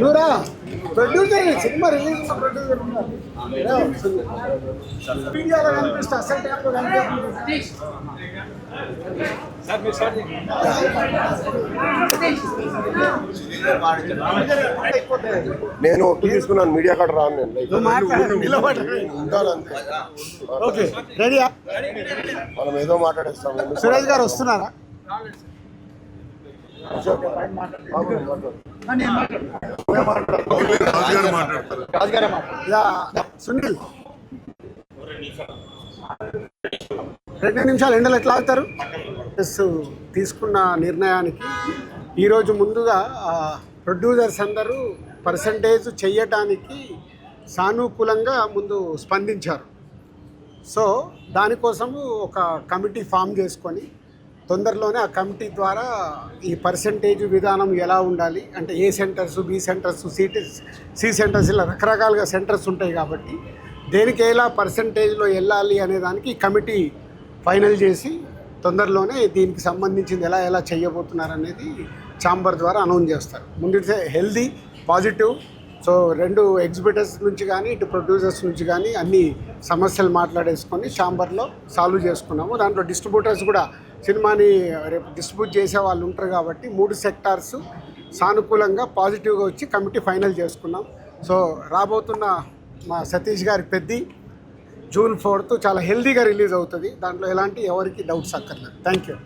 నువ్వురా producer cinema release producer మీడియాలో కనిపిస్తా అసలు టైంలో నేను ఒట్టు తీసుకున్నాను మీడియా కార్డు రాను నేను ఓకే రెడీయా మనం ఏదో మాట్లాడేస్తాం. సురేష్ గారు వస్తున్నారా? సునీల్ 2 నిమిషాలు ఎండలు ఎట్లా ఆగుతారు? తీసుకున్న నిర్ణయానికి ఈరోజు ముందుగా ప్రొడ్యూసర్స్ అందరూ పర్సంటేజ్ చెయ్యటానికి సానుకూలంగా ముందు స్పందించారు. సో దానికోసము ఒక కమిటీ ఫామ్ చేసుకొని తొందరలోనే ఆ కమిటీ ద్వారా ఈ పర్సంటేజ్ విధానం ఎలా ఉండాలి అంటే A centers, B centers, C centers ఇలా రకరకాలుగా సెంటర్స్ ఉంటాయి కాబట్టి దేనికి ఎలా పర్సంటేజ్లో వెళ్ళాలి అనే దానికి కమిటీ ఫైనల్ చేసి తొందరలోనే దీనికి సంబంధించింది ఎలా చేయబోతున్నారు అనేది ఛాంబర్ ద్వారా అనౌన్స్ చేస్తారు. ముందు హెల్దీ పాజిటివ్. సో 2 ఎగ్జిబిటర్స్ నుంచి కానీ ఇటు ప్రొడ్యూసర్స్ నుంచి కానీ అన్ని సమస్యలు మాట్లాడేసుకొని ఛాంబర్లో సాల్వ్ చేసుకున్నాము. దాంట్లో డిస్ట్రిబ్యూటర్స్ కూడా సినిమాని రేపు డిస్ట్రిబ్యూట్ చేసే వాళ్ళు ఉంటారు కాబట్టి 3 సెక్టార్స్ సానుకూలంగా పాజిటివ్గా వచ్చి కమిటీ ఫైనల్ చేసుకున్నాం. సో రాబోతున్న మా సతీష్ గారి పెద్ది June 4th చాలా హెల్దీగా రిలీజ్ అవుతుంది. దాంట్లో ఎలాంటి ఎవరికి డౌట్స్ అక్కర్లేదు. Thank you.